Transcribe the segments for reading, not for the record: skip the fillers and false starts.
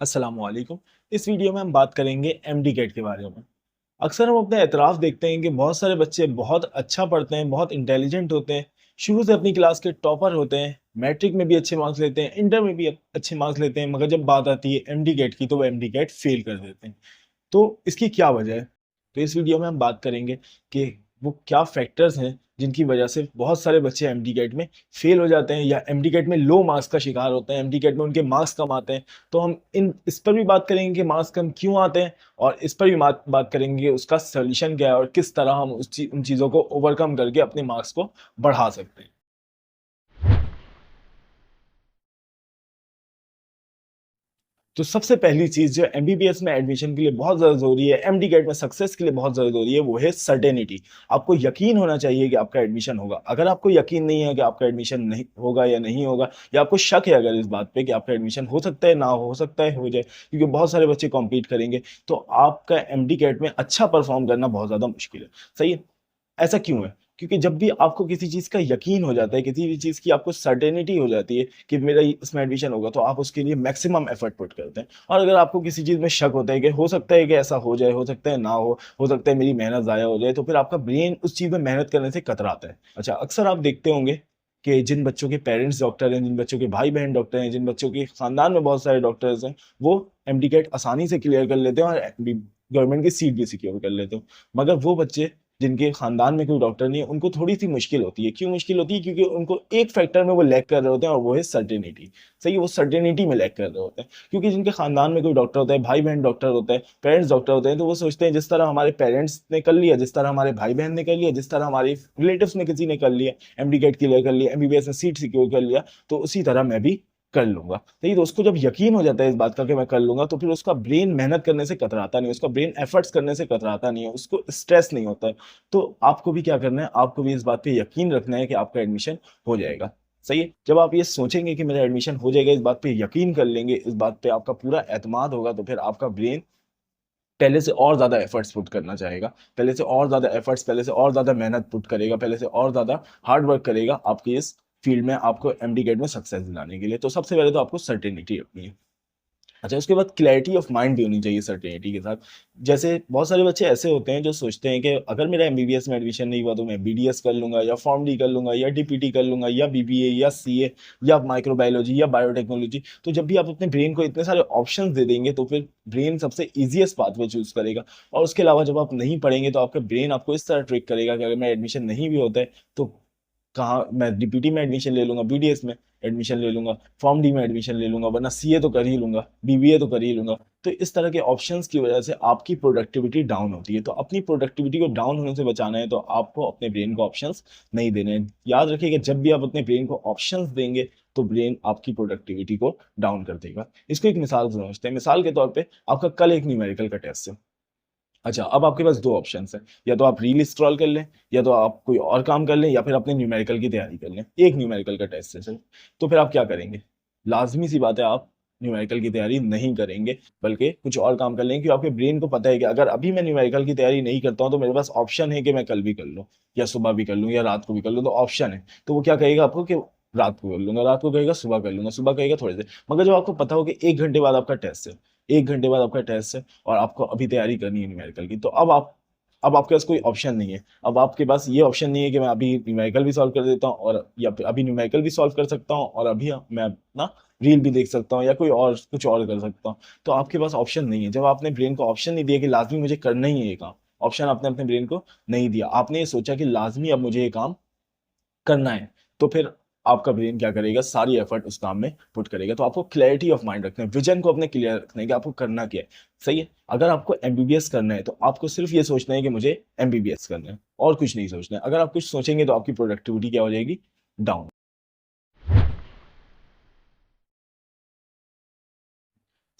अस्सलामुअलैकुम। इस वीडियो में हम बात करेंगे एमडी गेट के बारे में। अक्सर हम अपने एतराफ़ देखते हैं कि बहुत सारे बच्चे बहुत अच्छा पढ़ते हैं, बहुत इंटेलिजेंट होते हैं, शुरू से अपनी क्लास के टॉपर होते हैं, मैट्रिक में भी अच्छे मार्क्स लेते हैं, इंटर में भी अच्छे मार्क्स लेते हैं, मगर जब बात आती है एमडी गेट की तो वो एमडी गेट फेल कर देते हैं। तो इसकी क्या वजह है? तो इस वीडियो में हम बात करेंगे कि वो क्या फैक्टर्स हैं जिनकी वजह से बहुत सारे बच्चे एमडी गेट में फेल हो जाते हैं या एमडी गेट में लो मार्क्स का शिकार होते हैं, एमडी गेट में उनके मार्क्स कम आते हैं। तो हम इन इस पर भी बात करेंगे कि मार्क्स कम क्यों आते हैं और इस पर भी बात करेंगे कि उसका सॉल्यूशन क्या है और किस तरह हम उन चीज़ों को ओवरकम करके अपने मार्क्स को बढ़ा सकते हैं। तो सबसे पहली चीज़ जो एमबीबीएस में एडमिशन के लिए बहुत ज़्यादा ज़रूरी है, एमडी गेट में सक्सेस के लिए बहुत ज़्यादा ज़रूरी है, वो है सर्टेनिटी। आपको यकीन होना चाहिए कि आपका एडमिशन होगा। अगर आपको यकीन नहीं है कि आपका एडमिशन नहीं होगा या नहीं होगा, या आपको शक है अगर इस बात पे कि आपका एडमिशन हो सकता है, ना हो सकता है हो जाए, क्योंकि बहुत सारे बच्चे कॉम्पीट करेंगे, तो आपका एमडी गेट में अच्छा परफॉर्म करना बहुत ज़्यादा मुश्किल है। सही है? ऐसा क्यों है? क्योंकि जब भी आपको किसी चीज़ का यकीन हो जाता है, किसी भी चीज़ की आपको सर्टेनिटी हो जाती है कि मेरा इसमें एडमिशन होगा, तो आप उसके लिए मैक्सिमम एफर्ट पुट करते हैं। और अगर आपको किसी चीज़ में शक होता है कि हो सकता है कि ऐसा हो जाए, हो सकता है ना हो सकता है मेरी मेहनत ज़ाया हो जाए, तो फिर आपका ब्रेन उस चीज़ में मेहनत करने से कतराता है। अच्छा, अक्सर आप देखते होंगे कि जिन बच्चों के पेरेंट्स डॉक्टर हैं, जिन बच्चों के भाई-बहन डॉक्टर हैं, जिन बच्चों के खानदान में बहुत सारे डॉक्टर्स हैं, वो एमडी गेट आसानी से क्लियर कर लेते हैं और गवर्नमेंट की सीट भी सिक्योर कर लेते हैं। मगर वो बच्चे जिनके खानदान में कोई डॉक्टर नहीं है, उनको थोड़ी-सी मुश्किल होती है। क्यों मुश्किल होती है? क्योंकि उनको एक फैक्टर में वो लैक कर रहे होते हैं और वो है सर्टेनिटी। सही है? वो सर्टेनिटी में लैक कर रहे होते हैं। क्योंकि जिनके खानदान में कोई डॉक्टर होता है, भाई-बहन डॉक्टर होता है, पेरेंट्स डॉक्टर होते हैं, तो वो सोचते हैं जिस तरह हमारे पेरेंट्स ने कर लिया, जिस तरह हमारे भाई-बहन ने कर लिया, जिस तरह हमारे रिलेटिव्स में किसी ने कर लिया, एमडी गेट क्लियर कर लिया, एमबीबीएस में सीट सिक्योर कर लिया, तो उसी तरह मैं भी कर लूँगा। सही है? तो उसको जब यकीन हो जाता है इस बात का कि मैं कर लूँगा, तो फिर उसका ब्रेन मेहनत करने से कतराता नहीं है, उसका ब्रेन एफर्ट्स करने से कतराता नहीं है, उसको स्ट्रेस नहीं होता है। तो आपको भी क्या करना है, आपको भी इस बात पे यकीन रखना है कि आपका एडमिशन हो जाएगा। सही है? जब आप ये सोचेंगे कि मेरा एडमिशन हो जाएगा, इस बात पे यकीन कर लेंगे, इस बात पे आपका पूरा एतमाद होगा, तो फिर आपका ब्रेन पहले से और ज़्यादा एफर्ट्स पुट करना चाहेगा। पहले से और ज़्यादा एफर्ट्स, पहले से और ज़्यादा मेहनत पुट करेगा, पहले से और ज़्यादा हार्ड वर्क करेगा आपकी इस फील्ड में आपको एमडी गेट में सक्सेस दिलाने के लिए। तो सबसे पहले तो आपको सर्टेनिटी रखनी है। अच्छा, उसके बाद क्लैरिटी ऑफ माइंड भी होनी चाहिए सर्टेनिटी के साथ। जैसे बहुत सारे बच्चे ऐसे होते हैं जो सोचते हैं कि अगर मेरा एमबीबीएस में एडमिशन नहीं हुआ तो मैं बीडीएस कर लूँगा या फॉर्म डी कर लूँगा या डीपीटी कर लूँगा या बीबीए या सीए या माइक्रोबायोलॉजी या बायोटेक्नोलॉजी। तो जब भी आप अपने ब्रेन को इतने सारे ऑप्शंस दे देंगे तो फिर ब्रेन सबसे ईज़ीएस्ट पाथवे चूज़ करेगा। और उसके अलावा जब आप नहीं पढ़ेंगे तो आपका ब्रेन आपको इस तरह ट्रिक करेगा कि अगर मेरा एडमिशन नहीं भी होता है तो कहाँ मैं डीपीटी में एडमिशन ले लूँगा, बीडीएस में एडमिशन ले लूँगा, फॉर्म डी में एडमिशन ले लूँगा, वरना सीए तो कर ही लूँगा, बीबीए तो कर ही लूँगा। तो इस तरह के ऑप्शंस की वजह से आपकी प्रोडक्टिविटी डाउन होती है। तो अपनी प्रोडक्टिविटी को डाउन होने से बचाना है तो आपको अपने ब्रेन को ऑप्शंस नहीं देने हैं। याद रखिए कि जब भी आप अपने ब्रेन को ऑप्शंस देंगे तो ब्रेन आपकी प्रोडक्टिविटी को डाउन कर देगा। इसको एक मिसाल से समझते हैं। मिसाल के तौर पे आपका कल एक न्यूमेरिकल का टेस्ट है। अच्छा, अब आपके पास 2 ऑप्शंस हैं, या तो आप रील स्क्रॉल कर लें, या तो आप कोई और काम कर लें, या फिर अपने न्यूमेरिकल की तैयारी कर लें। एक न्यूमेरिकल का टेस्ट है सिर्फ, तो फिर आप क्या करेंगे? लाज़मी-सी बात है आप न्यूमेरिकल की तैयारी नहीं करेंगे, बल्कि कुछ और काम कर लेंगे क्योंकि आपके ब्रेन को पता है कि अगर अभी मैं न्यूमेरिकल की तैयारी नहीं करता हूँ, तो मेरे पास ऑप्शन है कि मैं कल भी कर लूँ, या सुबह भी कर लूँ, या रात को भी कर लूँ, तो ऑप्शन है। तो वो क्या कहेगा आपको कि रात को कर लूँगा, रात को कहेगा सुबह कर लूँगा, सुबह कहेगा थोड़ी देर। मगर जब आपको पता हो कि 1 घंटे बाद आपका टेस्ट है, 1 घंटे बाद आपका टेस्ट है और आपको अभी तैयारी करनी है न्यूमेरिकल की, तो अब आपके पास कोई ऑप्शन नहीं है। अब आपके पास ये ऑप्शन नहीं है कि मैं अभी न्यूमेरिकल भी सॉल्व कर देता हूँ और या फिर अभी न्यूमेरिकल भी सॉल्व कर सकता हूँ और अभी मैं अपना रील भी देख सकता हूँ या कोई और कुछ और कर सकता हूँ। तो आपके पास ऑप्शन नहीं है। जब आपने ब्रेन को ऑप्शन नहीं दिया कि लाज़मी मुझे करना ही है ये काम, ऑप्शन आपने अपने ब्रेन को नहीं दिया। आपने ये सोचा कि लाज़मी अब मुझे ये काम करना है, तो फिर आपका ब्रेन क्या करेगा, सारी एफर्ट उस काम में पुट करेगा। तो आपको क्लैरिटी ऑफ माइंड रखना है, विजन को अपने क्लियर रखना है कि आपको करना क्या है। सही है? अगर आपको एमबीबीएस करना है तो आपको सिर्फ ये सोचना है कि मुझे एमबीबीएस करना है और कुछ नहीं सोचना है। अगर आप कुछ सोचेंगे तो आपकी प्रोडक्टिविटी क्या हो जाएगी, डाउन।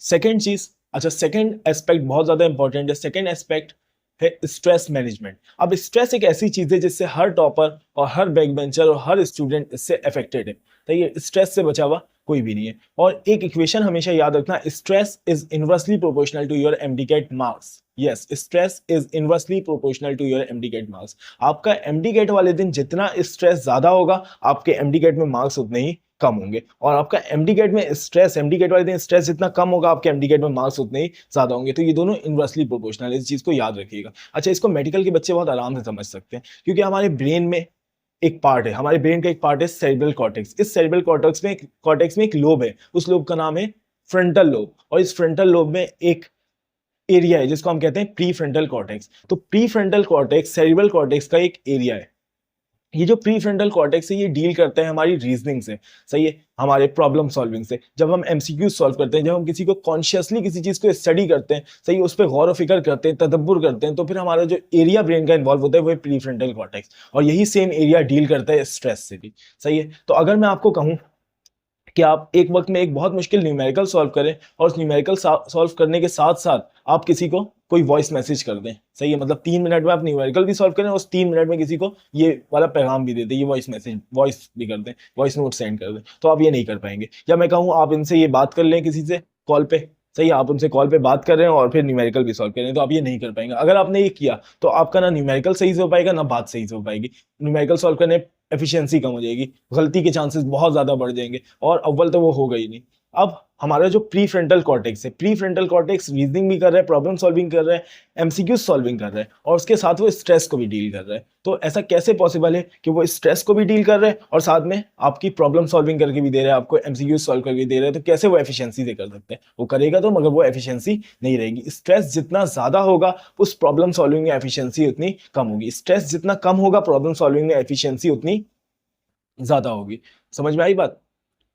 सेकंड चीज, अच्छा, सेकंड एस्पेक्ट बहुत ज्यादा इंपॉर्टेंट है। सेकंड एस्पेक्ट है स्ट्रेस मैनेजमेंट। अब स्ट्रेस एक ऐसी चीज है जिससे हर टॉपर और हर बैक बेंचर और हर स्टूडेंट इससे अफेक्टेड है। तो ये स्ट्रेस से बचा हुआ कोई भी नहीं है। और एक इक्वेशन हमेशा याद रखना, stress is inversely proportional to your MDCAT marks. Yes, stress is inversely proportional to your MDCAT marks. आपका एमडीकेट वाले दिन जितना स्ट्रेस ज्यादा होगा, आपके एमडीकेट में मार्क्स उतने ही कम होंगे। और आपका एमडी गेट में स्ट्रेस, एमडी गेट वाले दिन स्ट्रेस जितना कम होगा, आपके एमडी गेट में मार्क्स उतने ही ज्यादा होंगे। तो ये दोनों इनवर्सली प्रोपोर्शनल है, इस चीज को याद रखिएगा। अच्छा, इसको मेडिकल के बच्चे बहुत आराम से समझ सकते हैं, क्योंकि हमारे ब्रेन में एक पार्ट है, हमारे ब्रेन का एक पार्ट है सेरेब्रल कॉर्टेक्स। इस सेरेब्रल कॉर्टेक्स में एक लोब है, उस लोब का नाम है फ्रंटल लोब। और इस फ्रंटल लोब में एक एरिया है जिसको हम कहते हैं प्री फ्रंटल कॉर्टेक्स। तो pre frontal cortex cerebral cortex का एक एरिया है। ये जो प्री फ्रंटल कॉर्टेक्स है, ये डील करते हैं हमारी रीजनिंग से, सही है, हमारे प्रॉब्लम सॉल्विंग से। जब हम एमसीक्यू सॉल्व करते हैं, जब हम किसी को कॉन्शियसली किसी चीज को स्टडी करते हैं, सही है, उस पर गौर व फिक्र करते हैं, तदब्बर करते हैं, तो फिर हमारा जो एरिया ब्रेन का इन्वॉल्व होता है वो है प्री फ्रंटल कॉर्टेक्स। और यही सेम एरिया डील करता है स्ट्रेस से भी, सही है। तो अगर मैं आपको कहूं कि आप एक वक्त में एक बहुत मुश्किल न्यूमेरिकल सॉल्व करें, और उस न्यूमेरिकल सॉल्व करने के साथ साथ आप किसी को कोई वॉइस मैसेज कर दें, सही है, मतलब 3 मिनट में आप न्यूमेरिकल भी सॉल्व करें और उस 3 मिनट में किसी को ये वाला पैगाम भी दे दें, ये वॉइस मैसेज, वॉइस भी कर दें, वॉइस नोट सेंड कर दें, तो आप ये नहीं कर पाएंगे। या मैं कहूँ आप इनसे ये बात कर लें किसी से कॉल पे, सही है, आप उनसे कॉल पे बात कर रहे हैं और फिर न्यूमेरिकल भी सॉल्व कर रहे हैं, तो आप ये नहीं कर पाएंगे। अगर आपने ये किया तो आपका ना न्यूमेरिकल सही से हो पाएगा, ना बात सही से हो पाएगी। न्यूमेरिकल सॉल्व करने एफिशिएंसी कम हो जाएगी, गलती के चांसेस बहुत ज्यादा बढ़ जाएंगे, और अव्वल तो वो होगा ही नहीं। अब हमारा जो प्री फ्रंटल कॉर्टेक्स है, प्री फ्रंटल कॉर्टेक्स रीजनिंग भी कर रहा है, प्रॉब्लम सॉल्विंग कर रहा है, एमसीक्यू सॉल्विंग कर रहा है, और उसके साथ वो स्ट्रेस को भी डील कर रहा है। तो ऐसा कैसे पॉसिबल है कि वो स्ट्रेस को भी डील कर रहा है और साथ में आपकी प्रॉब्लम सॉल्विंग करके भी दे रहा है, आपको एमसीक्यू सॉल्व करके दे रहा है? तो कैसे वो एफिशिएंसी से कर सकते हैं? वो करेगा तो, मगर वो एफिशिएंसी नहीं रहेगी। स्ट्रेस जितना ज्यादा होगा उस प्रॉब्लम सॉल्विंग में एफिशिएंसी उतनी कम होगी, स्ट्रेस जितना कम होगा प्रॉब्लम सॉल्विंग में एफिशिएंसी उतनी ज्यादा होगी। समझ में आई बात?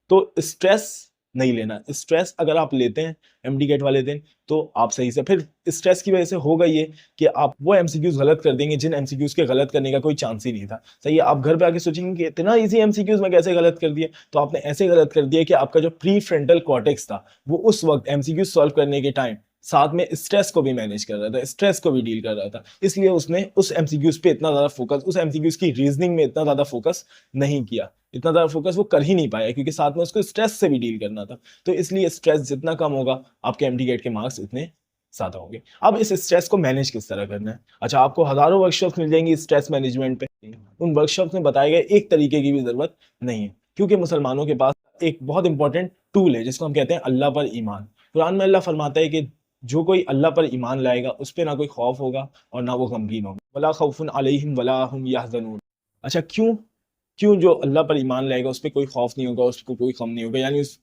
तो स्ट्रेस नहीं लेना। स्ट्रेस अगर आप लेते हैं एमडी गेट वाले दिन, तो आप सही से, फिर स्ट्रेस की वजह से होगा ये कि आप वो एमसीक्यूज गलत कर देंगे जिन एमसीक्यूज के गलत करने का कोई चांस ही नहीं था, सही है। आप घर पे आके सोचेंगे कि इतना इजी एमसीक्यूज में कैसे गलत कर दिया, तो आपने ऐसे गलत कर दिया कि आपका जो प्री फ्रंटल कॉर्टेक्स था वो उस वक्त एमसीक्यूज सॉल्व करने के टाइम साथ में स्ट्रेस को भी मैनेज कर रहा था, स्ट्रेस को भी डील कर रहा था, इसलिए उसने उस एमसीक्यूज पे इतना ज्यादा फोकस, उस एमसीक्यूज की रीजनिंग में इतना ज्यादा फोकस नहीं किया, इतना ज्यादा फोकस वो कर ही नहीं पाया, क्योंकि साथ में उसको स्ट्रेस से भी डील करना था। तो इसलिए स्ट्रेस जितना कम होगा आपके एमडी गेट के मार्क्स इतने ज्यादा होंगे। अब इस स्ट्रेस को मैनेज किस तरह करना है? अच्छा, आपको हजारों वर्कशॉप मिल जाएंगी स्ट्रेस मैनेजमेंट पे, उन वर्कशॉप में बताए गए एक तरीके की भी जरूरत नहीं है, क्योंकि मुसलमानों के पास एक बहुत इंपॉर्टेंट टूल है जिसको हम कहते हैं अल्लाह पर ईमान। कुरान में अल्लाह फरमाता है कि जो कोई अल्लाह पर ईमान लाएगा उस पर ना कोई खौफ होगा और ना वो गमगीन होगा, वला खौफुन अलैहिम वला हुम यहज़नून। अच्छा, क्यों? क्यों जो अल्लाह पर ईमान लाएगा उस पर कोई खौफ नहीं होगा, उसको कोई गम नहीं होगा, यानी उस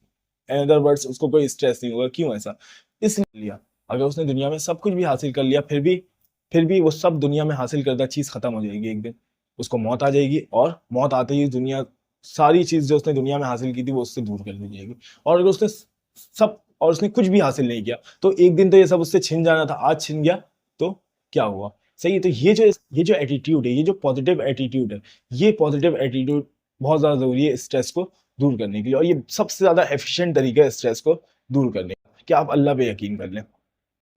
इन अदर वर्ड्स उसको कोई स्ट्रेस नहीं होगा? क्यों ऐसा? इसलिए लिया, अगर उसने दुनिया में सब कुछ भी हासिल कर लिया, फिर भी वो सब दुनिया में हासिल करदा चीज खत्म हो जाएगी एक दिन, उसको मौत आ जाएगी, और मौत आते ही दुनिया, सारी चीज जो उसने दुनिया में हासिल की थी वो उससे दूर कर दी जाएगी। और अगर उसने सब, और उसने कुछ भी हासिल नहीं किया, तो एक दिन तो ये सब उससे छिन जाना था, आज छिन गया तो क्या हुआ? सही है। तो ये जो एटीट्यूड है, ये जो पॉजिटिव एटीट्यूड है, ये पॉजिटिव एटीट्यूड बहुत ज्यादा जरूरी है स्ट्रेस को दूर करने के लिए, और ये सबसे ज्यादा एफिशिएंट तरीका है स्ट्रेस को दूर करने का, कि आप अल्लाह पे यकीन कर लें।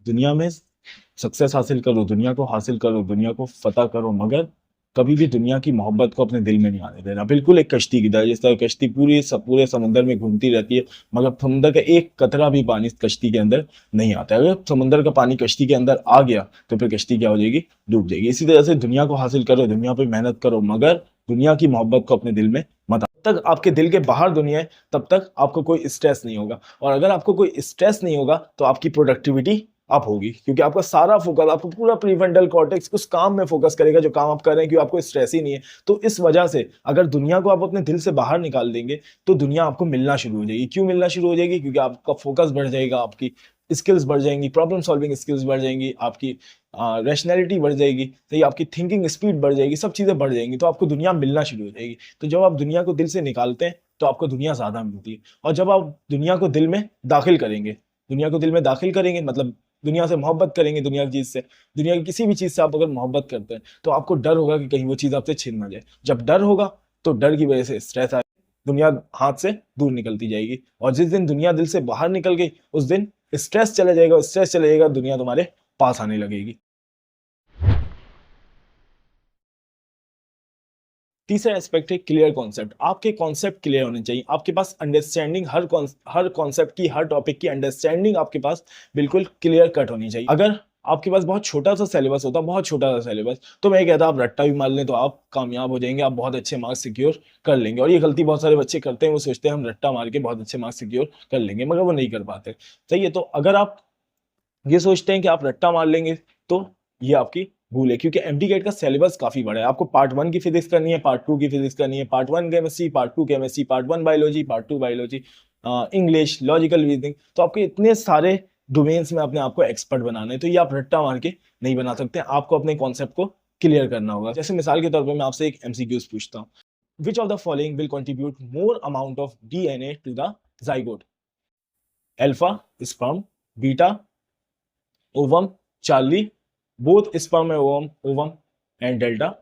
दुनिया में सक्सेस हासिल करो, दुनिया को हासिल करो, दुनिया को फतह करो, मगर कभी भी दुनिया की मोहब्बत को अपने दिल में नहीं आने देना। बिल्कुल एक कश्ती की तरह, जिस तरह कश्ती पूरे समुद्र में घूमती रहती है, मगर समुद्र का एक कतरा भी पानी कश्ती के अंदर नहीं आता है। अगर समुद्र का पानी कश्ती के अंदर आ गया तो फिर कश्ती क्या हो जाएगी? डूब जाएगी। इसी तरह से दुनिया को हासिल करो, दुनिया पे मेहनत करो, मगर दुनिया की मोहब्बत को अपने दिल में मत। तब तक आपके दिल के बाहर दुनिया है, तब तक आपको कोई स्ट्रेस नहीं होगा, और अगर आपको कोई स्ट्रेस नहीं होगा तो आपकी प्रोडक्टिविटी अप होगी, क्योंकि आपका सारा फोकस, आपको पूरा प्रीफ्रंटल कॉर्टेक्स उस काम में फोकस करेगा जो काम आप कर रहे हैं, क्योंकि आपको स्ट्रेस ही नहीं है। तो इस वजह से अगर दुनिया को आप अपने दिल से बाहर निकाल देंगे तो दुनिया आपको मिलना शुरू हो जाएगी। क्यों मिलना शुरू हो जाएगी? क्योंकि आपका फोकस बढ़ जाएगा, आपकी स्किल्स बढ़ जाएंगी, प्रॉब्लम सॉल्विंग स्किल्स बढ़ जाएंगी, आपकी रैशनैलिटी बढ़ जाएगी, तो आपकी थिंकिंग स्पीड बढ़ जाएगी, सब चीजें बढ़ जाएंगी, तो आपको दुनिया मिलना शुरू हो जाएगी। तो जब आप दुनिया को दिल से निकालते हैं तो आपको दुनिया ज्यादा मिलती है, और जब आप दुनिया को दिल में दाखिल करेंगे, दुनिया को दिल में दाखिल करेंगे मतलब दुनिया से मोहब्बत करेंगे, दुनिया की चीज से, दुनिया की किसी भी चीज से आप अगर मोहब्बत करते हैं तो आपको डर होगा कि कहीं वो चीज आपसे छिन ना जाए। जब डर होगा तो डर की वजह से स्ट्रेस आए, दुनिया हाथ से दूर निकलती जाएगी, और जिस दिन दुनिया दिल से बाहर निकल गई उस दिन स्ट्रेस चला जाएगा, स्ट्रेस चला जाएगा, दुनिया तुम्हारे पास आने लगेगी। तीसरा एस्पेक्ट है क्लियर कॉन्सेप्ट। आपके कॉन्सेप्ट क्लियर होने चाहिए, आपके पास अंडरस्टैंडिंग, हर कॉन्सेप्ट की, हर टॉपिक की अंडरस्टैंडिंग आपके पास बिल्कुल क्लियर कट होनी चाहिए। अगर आपके पास बहुत छोटा सा सिलेबस होता, बहुत छोटा सा सिलेबस, तो मैं कहता आप रट्टा भी मार लें तो आप कामयाब हो जाएंगे, आप बहुत अच्छे मार्क्स सिक्योर कर लेंगे। और ये गलती बहुत सारे बच्चे करते हैं, वो सोचते हैं हम रट्टा मार के बहुत अच्छे मार्क्स सिक्योर कर लेंगे, मगर वो नहीं कर पाते। सही है, तो अगर आप ये सोचते हैं कि आप रट्टा मार लेंगे तो ये आपकी भूल है, क्योंकि एमडी गेट का सिलेबस काफी बड़ा है। आपको पार्ट 1 की फिजिक्स करनी है, पार्ट 2 की फिजिक्स करनी है, part 1 chemistry, part 2 chemistry, part 1 biology, part 2 biology, English, logical reasoning. तो आपके इतने सारे डोमेन्स में अपने आप को एक्सपर्ट बनाना है, तो ये आप रट्टा मार के नहीं बना सकते। आपको अपने कॉन्सेप्ट को क्लियर करना होगा। जैसे मिसाल के तौर पर मैं आपसे एक एमसीक्यूज पूछता हूँ, which of the following will contribute more amount of DNA to the zygote? Alpha, sperm, beta, ovum, Charlie, both sperm and ovum and delta,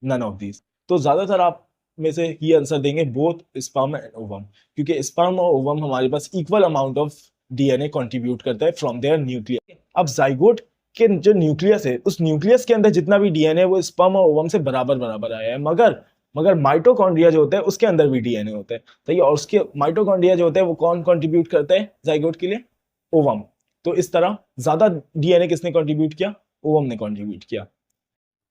none of these. तो ज्यादातर आप में से ये आंसर देंगे बोथ स्पर्म एंड ओवम, क्योंकि sperm और ovum हमारे पास equal amount of DNA contribute करता है फ्रॉम देयर न्यूक्लियस। अब जाइगोट के जो न्यूक्लियस है, उस न्यूक्लियस के अंदर जितना भी डीएनए वो स्पर्म और ओवम से बराबर बराबर आया है, मगर मगर माइटोकॉन्ड्रिया जो होता है उसके अंदर भी डीएनए होता है। सही है, और उसके माइटोकॉन्ड्रिया जो होता है वो कौन कंट्रीब्यूट करता है जाइगोट के लिए? ओवम। तो इस तरह ज्यादा डीएनए किसने कंट्रीब्यूट किया? ओवम ने कंट्रीब्यूट किया।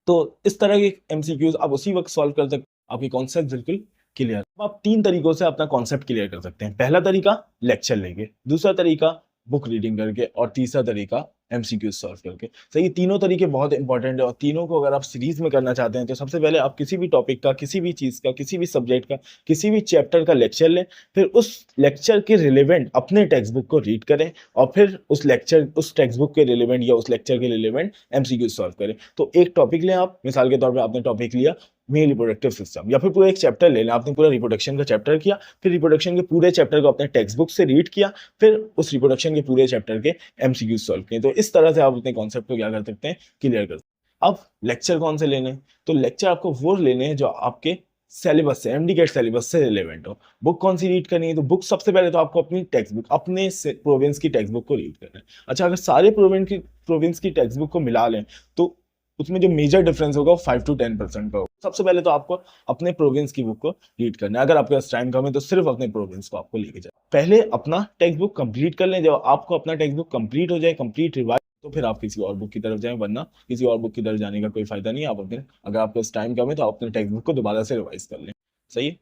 तो इस तरह के एमसीक्यूज आप उसी वक्त सॉल्व कर सकते, आपके कॉन्सेप्ट बिल्कुल क्लियर। आप 3 तरीकों से अपना कॉन्सेप्ट क्लियर कर सकते हैं। पहला तरीका लेक्चर लेके, दूसरा तरीका बुक रीडिंग करके, और तीसरा तरीका एमसीक्यूज सॉल्व करके। सही, तीनों तरीके बहुत इंपॉर्टेंट है, और तीनों को अगर आप सीरीज में करना चाहते हैं तो सबसे पहले आप किसी भी टॉपिक का, किसी भी चीज का, किसी भी सब्जेक्ट का, किसी भी चैप्टर का लेक्चर लें, फिर उस लेक्चर के रिलेवेंट अपने टेक्स्ट बुक को रीड करें, और फिर उस लेक्चर, उस टेक्स्ट बुक के रिलेवेंट या उस लेक्चर के रिलेवेंट एमसीक्यूज सॉल्व करें। तो एक टॉपिक लें आप, मिसाल के तौर पर आपने टॉपिक लिया मेल रिप्रोडक्टिव सिस्टम, या फिर पूरा एक चैप्टर ले लें, आपने पूरा रिप्रोडक्शन का चैप्टर किया, फिर रिप्रोडक्शन के पूरे चैप्टर को अपने टेक्स्ट बुक से रीड किया, फिर उस रिप्रोडक्शन के पूरे चैप्टर के एमसीक्यूज सॉल्व किए। तो इस तरह से आप अपने कॉन्सेप्ट को क्या कर सकते हैं? क्लियर कर सकते हैं। अब लेक्चर कौन से लेने हैं? तो लेक्चर आपको वो लेने हैं जो आपके सिलेबस से, एमडी गेट सिलेबस से रिलेवेंट हो। बुक कौन सी रीड करनी है? तो बुक सबसे पहले तो आपको अपनी टेक्स्ट बुक, अपने प्रोविंस की टेक्स्ट बुक को रीड करना है। अच्छा, अगर सारे प्रोविंस की टेक्स्ट बुक को मिला लें तो उसमें जो मेजर डिफरेंस होगा वो 5 to 10% का होगा। सबसे पहले तो आपको अपने प्रोविंस की बुक को रीड करना है। अगर आपके पास टाइम कम है तो सिर्फ अपने प्रोविंस को आपको लेके जाए। पहले अपना टेक्स्ट बुक कंप्लीट कर लें। जब आपको अपना टेक्स्ट बुक कंप्लीट हो जाए, कंप्लीट रिवाइज, तो फिर आप किसी और बुक की तरफ जाएं, वरना किसी और बुक की तरफ जाने का कोई फायदा नहीं है। आप अपने, अगर आपके पास टाइम कम है तो आप अपने टेक्स्ट बुक को दोबारा से रिवाइज कर लें। सही है।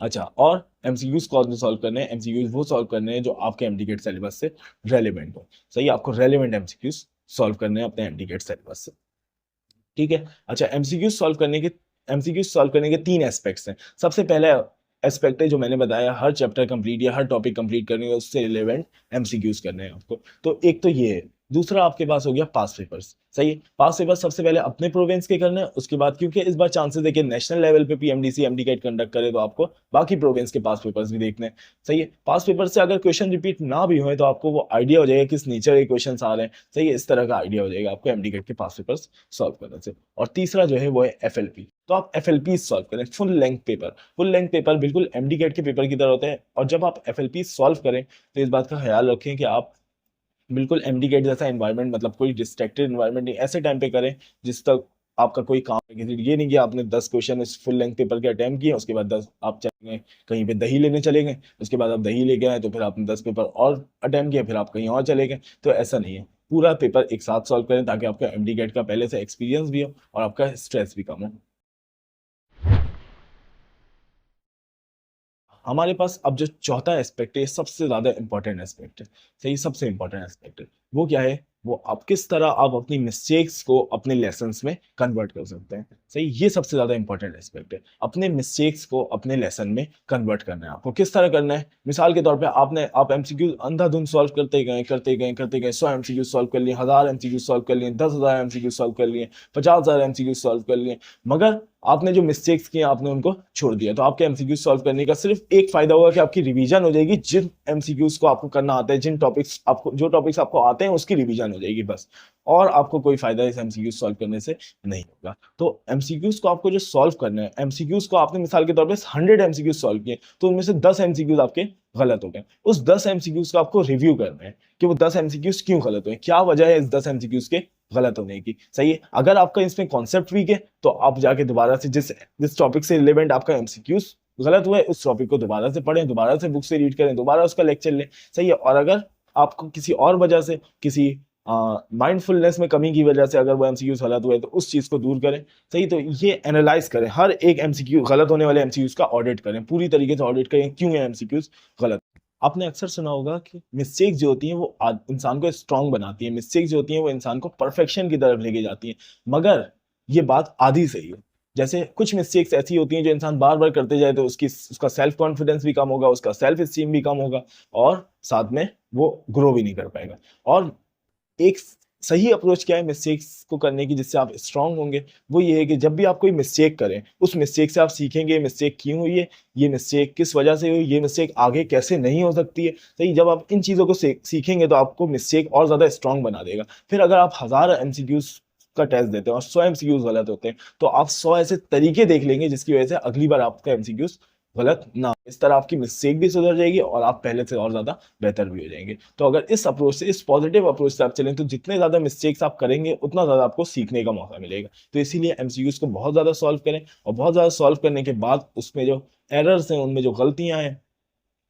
अच्छा, और एमसीक्यूज कौन से सॉल्व करने हैं? एमसीक्यूज वो सॉल्व करने हैं जो आपके एमडीकेट सिलेबस से रेलिवेंट हो। सही है, आपको रेलिवेंट एमसीक्यूज सॉल्व करने हैं अपने एमडीकेट सिलेबस से। ठीक है। अच्छा, एमसीक्यूज सॉल्व करने के 3 एस्पेक्ट्स हैं। सबसे पहला एस्पेक्ट है जो मैंने बताया, हर चैप्टर कंप्लीट या हर टॉपिक कंप्लीट करने है, उससे रिलेवेंट एमसीक्यूज करने हैं आपको। तो एक तो ये है। दूसरा आपके पास हो गया पास पेपर्स। सही है, पास पेपर्स सबसे पहले अपने प्रोविंस के करने हैं, उसके बाद क्योंकि इस बार चांसेस है कि नेशनल लेवल पे पीएमडीसी एमडीकेट कंडक्ट करे, तो आपको बाकी प्रोविंस के पास पेपर्स भी देखने हैं। सही है, पास पेपर से अगर क्वेश्चन रिपीट ना भी हुए तो आपको वो आइडिया हो जाएगा किस नेचर के क्वेश्चन आ रहे हैं। सही है, इस तरह का आइडिया हो जाएगा आपको एमडीकेट के पास पेपर्स सॉल्व करने से। और तीसरा जो है वो है एफएलपी। तो आप एफएलपी सॉल्व करें, full length paper. Full length paper बिल्कुल एमडीकेट के पेपर की तरह होते हैं। और जब आप एफएलपी सॉल्व करें तो इस बात का ख्याल रखें कि आप बिल्कुल एमडीकेट जैसा एनवायरनमेंट, मतलब कोई डिस्ट्रैक्टेड एनवायरनमेंट नहीं, ऐसे टाइम पे करें जिस तक आपका कोई काम है। ये नहीं कि आपने 10 क्वेश्चन इस फुल लेंथ पेपर के अटेम्प्ट किए, उसके बाद 10 आप चले गए कहीं पे दही लेने चले गए, उसके बाद आप दही लेके आए तो फिर आपने 10 पेपर और अटेम्प्ट किया, फिर आप कहीं और चले गए। तो ऐसा नहीं है, पूरा पेपर एक साथ सॉल्व करें ताकि आपका एमडीकेट का पहले से एक्सपीरियंस भी हो और आपका स्ट्रेस भी कम हो। हमारे पास अब जो चौथा एस्पेक्ट है, सबसे ज्यादा इंपॉर्टेंट एस्पेक्ट है। सही, सबसे इंपॉर्टेंट एस्पेक्ट है। वो क्या है? वो आप किस तरह आप अपनी मिस्टेक्स को अपने लेसन्स में कन्वर्ट कर सकते हैं। सही, ये सबसे ज्यादा इंपॉर्टेंट एस्पेक्ट है। अपने मिस्टेक्स को अपने लेसन में कन्वर्ट करना है आपको। किस तरह करना है? मिसाल के तौर पे आप एमसीक्यू अंधाधुंध सॉल्व करते गए करते गए करते गए, 100 एमसीक्यू सॉल्व कर लिए, 1000 एमसीक्यू सॉल्व कर लिए, 10,000 एमसीक्यू सॉल्व कर लिए, 50,000 एमसीक्यू सॉल्व कर लिए, मगर आपने जो मिस्टेक्स किए आपने उनको छोड़ दिया। तो आपके एमसीक्यूज सॉल्व करने का सिर्फ एक फायदा होगा कि आपकी रिवीजन हो जाएगी। जिन एमसीक्यूज को आपको करना आता है, जिन टॉपिक्स आपको, जो टॉपिक्स आपको आते हैं उसकी रिवीजन हो जाएगी बस, और आपको कोई फायदा इस एमसीक्यूज सॉल्व करने से नहीं होगा। तो एमसीक्यूज को आपको जो सॉल्व करना है, एमसीक्यूज को आपने मिसाल के तौर पर 100 एमसीक्यूज सॉल्व किए, तो उनमें से 10 एमसीक्यूज आपके गलत हो गए। उस 10 एमसीक्यूज को आपको रिव्यू करना है कि वो 10 एमसीक्यूज क्यों गलत हुए, क्या वजह है इस 10 एमसीक्यूज के गलत होने की। सही है, अगर आपका इसमें कॉन्सेप्ट वीक है तो आप जाके दोबारा से जिस टॉपिक से रिलेवेंट आपका एमसीक्यूज गलत हुआ है उस टॉपिक को दोबारा से पढ़ें, दोबारा से बुक से रीड करें, दोबारा उसका लेक्चर लें। सही है, और अगर आपको किसी और वजह से, किसी माइंडफुलनेस में कमी की वजह से अगर वो एमसीक्यूज गलत हुए तो उस चीज को दूर करें। सही, तो ये एनालाइज करें, हर एक एमसीक्यू गलत होने वाले एमसीक्यूज का ऑडिट करें, पूरी तरीके से ऑडिट करें क्यों ये एमसीक्यूज गलत। आपने अक्सर सुना होगा कि मिस्टेक्स जो होती हैं वो इंसान को स्ट्रांग बनाती है, मिस्टेक्स जो होती हैं वो इंसान को परफेक्शन की तरफ लेके जाती हैं, मगर ये बात आधी सही है। जैसे कुछ मिस्टेक्स ऐसी होती हैं जो इंसान बार बार करते जाए तो उसका सेल्फ कॉन्फिडेंस भी कम होगा, उसका सेल्फ स्टीम भी कम होगा, और साथ में वो ग्रो भी नहीं कर पाएगा। और एक सही अप्रोच क्या है मिस्टेक्स को करने की जिससे आप स्ट्रांग होंगे, वो ये है कि जब भी आप कोई मिस्टेक करें उस मिस्टेक से आप सीखेंगे मिस्टेक क्यों हुई है, ये मिस्टेक किस वजह से हुई, ये मिस्टेक आगे कैसे नहीं हो सकती है। सही, जब आप इन चीज़ों को सीखेंगे तो आपको मिस्टेक और ज़्यादा स्ट्रांग बना देगा। फिर अगर आप 1000 एमसीक्यूज का टेस्ट देते हैं और 100 एमसीक्यूज गलत होते हैं तो आप 100 ऐसे तरीके देख लेंगे जिसकी वजह से अगली बार आपका एमसीक्यूज गलत ना हो। इस तरह आपकी मिस्टेक भी सुधर जाएगी और आप पहले से और ज्यादा बेहतर भी हो जाएंगे। तो अगर इस अप्रोच से, इस पॉजिटिव अप्रोच से आप चलें तो जितने ज्यादा मिस्टेक्स आप करेंगे उतना ज्यादा आपको सीखने का मौका मिलेगा। तो इसीलिए एमसीक्यूज को बहुत ज्यादा सॉल्व करें, और बहुत ज्यादा सॉल्व करने के बाद उसमें जो एरर्स हैं, उनमें जो गलतियां हैं,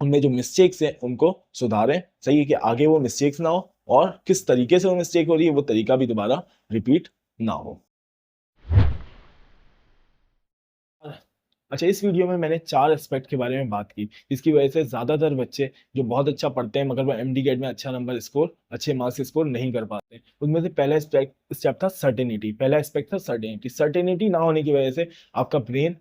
उनमें जो मिस्टेक्स हैं उनको सुधारें। सही है कि आगे वो मिस्टेक्स ना हो, और किस तरीके से वो मिस्टेक हो रही है वो तरीका भी दोबारा रिपीट ना हो। अच्छा, इस वीडियो में मैंने 4 एस्पेक्ट के बारे में बात की जिसकी वजह से ज्यादातर बच्चे जो बहुत अच्छा पढ़ते हैं मगर वो एमडी गेट में अच्छा नंबर स्कोर, अच्छे मार्क्स स्कोर नहीं कर पाते। उनमें से पहला स्टेप था सर्टेनिटी, पहला एस्पेक्ट था सर्टेनिटी। सर्टेनिटी ना होने की वजह से आपका ब्रेन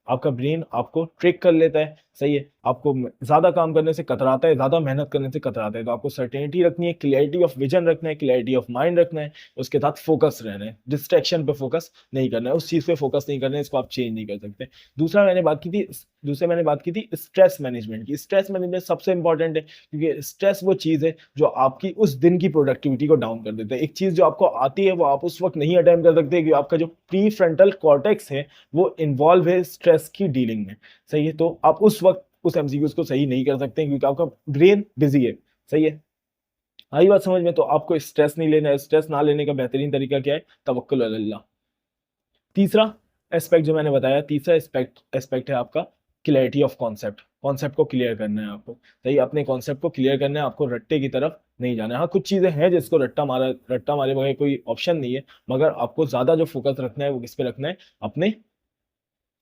आपका ब्रेन आपको ट्रिक कर लेता है। सही है, आपको ज्यादा काम करने से कतराता है, ज्यादा मेहनत करने से कतराता है। तो आपको सर्टेनिटी रखनी है, क्लियरिटी ऑफ विजन रखना है, क्लियरिटी ऑफ माइंड रखना है, उसके साथ फोकस रहना है, डिस्ट्रैक्शन पे फोकस नहीं करना है, उस चीज पे फोकस नहीं करना है, इसको आप चेंज नहीं कर सकते। दूसरा मैंने बात की थी स्ट्रेस मैनेजमेंट की। स्ट्रेस मैनेजमेंट सबसे इंपॉर्टेंट है क्योंकि स्ट्रेस वो चीज है जो आपकी उस दिन की प्रोडक्टिविटी को डाउन कर देता है। एक चीज जो आपको आती है वो आप उस वक्त नहीं अटेम्प्ट कर सकते क्योंकि आपका जो प्री फ्रंटल कॉर्टेक्स है वो इन्वॉल्व है स्ट्रेस की डीलिंग में। सही है, तो आप उस वक्त उस एमसीक्यूज को सही नहीं कर सकते क्योंकि आपका ब्रेन बिजी है। सही है, आई बात समझ में? तो आपको स्ट्रेस नहीं लेना है। स्ट्रेस ना लेने का बेहतरीन तरीका क्या है? तवक्कुल अल्लाह। तीसरा एस्पेक्ट जो मैंने बताया, तीसरा एस्पेक्ट है आपका क्लैरिटी ऑफ कॉन्सेप्ट। कॉन्सेप्ट को क्लियर करना है आपको। सही, अपने कॉन्सेप्ट को क्लियर करना है, आपको रट्टे की तरफ नहीं जाना है। हाँ, कुछ चीजें हैं जिसको रट्टा मारे बगैर कोई ऑप्शन नहीं है, मगर आपको ज्यादा जो फोकस रखना है वो किस पे रखना है? अपने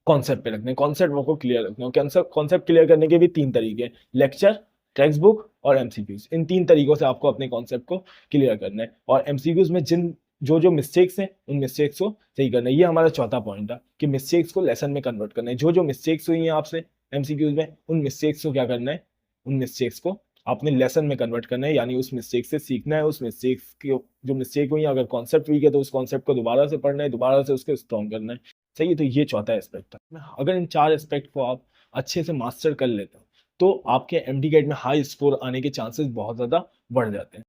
कॉन्सेप्ट पे रखना है, कॉन्सेप्ट को क्लियर रखना है। कॉन्सेप्ट क्लियर करने के भी 3 तरीके हैं, लेक्चर, टेक्स्ट बुक और एमसीक्यूज। इन 3 तरीकों से आपको अपने कॉन्सेप्ट को क्लियर करना है, और एमसीक्यूज में जो जो मिस्टेक्स हैं उन मिस्टेक्स को सही करना है। ये हमारा चौथा पॉइंट था कि मिस्टेक्स को लेसन में कन्वर्ट करना है। जो जो मिस्टेक्स हुई हैं आपसे एमसीक्यूज में, उन मिस्टेक्स को क्या करना है? उन मिस्टेक्स को आपने लेसन में कन्वर्ट करना है, यानी उस मिस्टेक से सीखना है। उस मिस्टेक्स की जो मिस्टेक हुई है, अगर कॉन्सेप्ट वीक है तो उस कॉन्सेप्ट को दोबारा से पढ़ना है, दोबारा से उसको स्ट्रॉन्ग करना है। सही है, तो ये चौथा एस्पेक्ट था। अगर इन 4 एस्पेक्ट को आप अच्छे से मास्टर कर लेते हो तो आपके एमडी गेट में हाई स्कोर आने के चांसेस बहुत ज्यादा बढ़ जाते हैं।